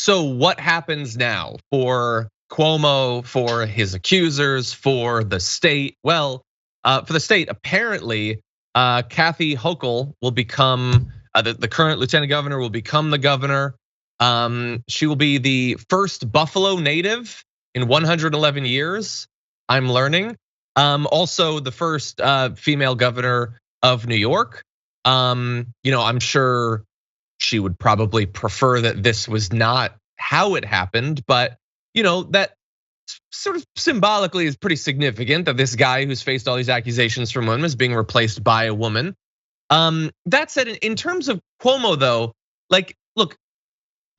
So what happens now for Cuomo, for his accusers, for the state? Well, for the state, apparently, Kathy Hochul will become the current lieutenant governor will become the governor. She will be the first Buffalo native in 111 years. I'm learning. Also the first female governor of New York. I'm sure she would probably prefer that this was not how it happened, but that sort of symbolically is pretty significant that this guy who's faced all these accusations from women is being replaced by a woman. That said, in terms of Cuomo though, look,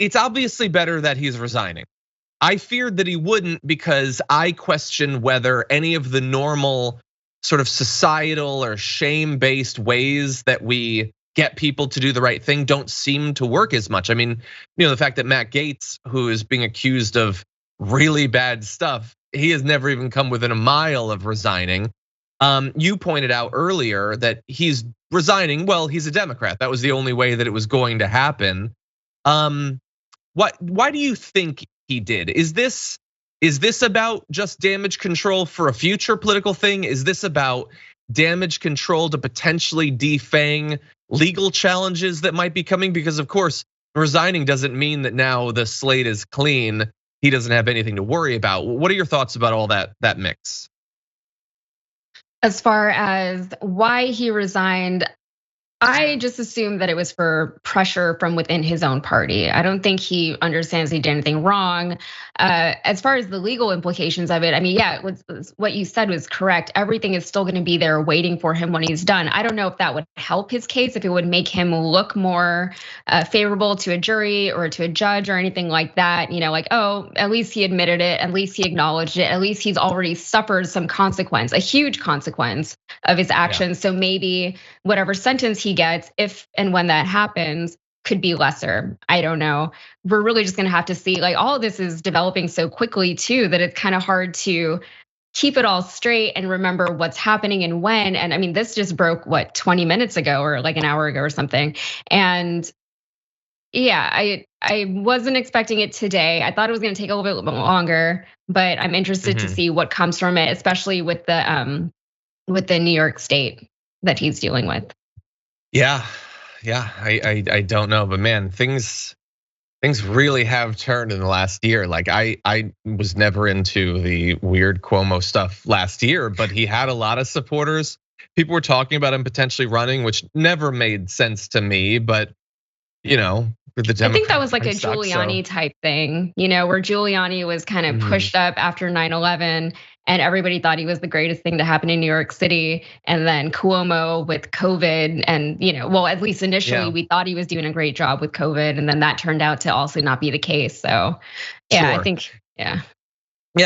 it's obviously better that he's resigning. I feared that he wouldn't because I question whether any of the normal sort of societal or shame-based ways that we get people to do the right thing don't seem to work as much. I mean, the fact that Matt Gaetz, who is being accused of really bad stuff, he has never even come within a mile of resigning. You pointed out earlier that he's resigning. Well, he's a Democrat. That was the only way that it was going to happen. Why do you think he did? Is this about just damage control for a future political thing? Is this about damage control to potentially defang legal challenges that might be coming? Because of course, resigning doesn't mean that now the slate is clean. He doesn't have anything to worry about. What are your thoughts about all that mix? As far as why he resigned, I just assumed that it was for pressure from within his own party. I don't think he understands he did anything wrong. As far as the legal implications of it, I mean, yeah, what you said was correct. Everything is still gonna be there waiting for him when he's done. I don't know if that would help his case, if it would make him look more favorable to a jury or to a judge or anything like that. Like, oh, at least he admitted it, at least he acknowledged it, at least he's already suffered some consequence, a huge consequence of his actions. So maybe whatever sentence he gets, if and when that happens, could be lesser. I don't know. We're really just gonna have to see. Like, all of this is developing so quickly too that it's kind of hard to keep it all straight and remember what's happening and when. And I mean, this just broke 20 minutes ago or like an hour ago or something. And yeah, I wasn't expecting it today. I thought it was gonna take a little bit longer, but I'm interested to see what comes from it, especially with the New York State that he's dealing with. Yeah, I don't know, but man, things really have turned in the last year. Like I was never into the weird Cuomo stuff last year, but he had a lot of supporters. People were talking about him potentially running, which never made sense to me, but with the Democrats, I think that was like a Giuliani type thing, where Giuliani was kind of pushed up after 9/11. And everybody thought he was the greatest thing to happen in New York City. And then Cuomo with COVID, and well, at least initially we thought he was doing a great job with COVID, and then that turned out to also not be the case. So yeah, sure. I think, yeah,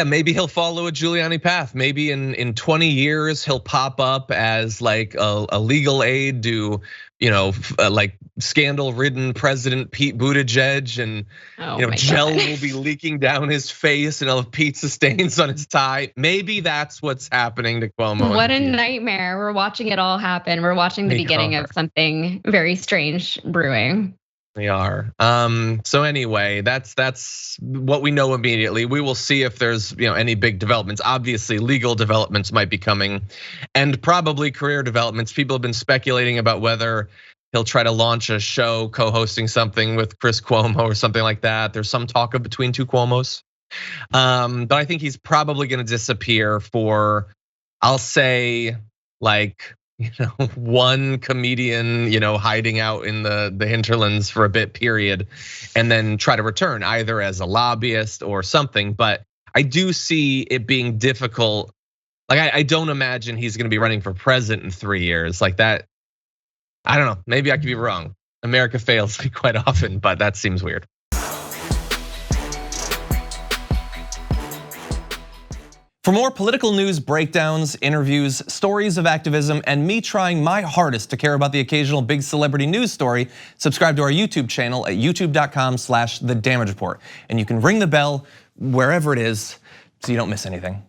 maybe he'll follow a Giuliani path. Maybe in 20 years he'll pop up as like a legal aid to, like scandal-ridden President Pete Buttigieg, and gel will be leaking down his face, and he'll have pizza stains on his tie. Maybe that's what's happening to Cuomo. What a nightmare! We're watching it all happen. We're watching the beginning of something very strange brewing. We are. So anyway, that's what we know immediately. We will see if there's any big developments. Obviously, legal developments might be coming, and probably career developments. People have been speculating about whether he'll try to launch a show, co-hosting something with Chris Cuomo or something like that. There's some talk of between two Cuomos, but I think he's probably going to disappear for, I'll say, like, one comedian, hiding out in the hinterlands for a bit period, and then try to return either as a lobbyist or something. But I do see it being difficult. Like, I don't imagine he's gonna be running for president in 3 years like that. I don't know, maybe I could be wrong. America fails me quite often, but that seems weird. For more political news breakdowns, interviews, stories of activism, and me trying my hardest to care about the occasional big celebrity news story, subscribe to our YouTube channel at youtube.com/thedamagereport. And you can ring the bell wherever it is so you don't miss anything.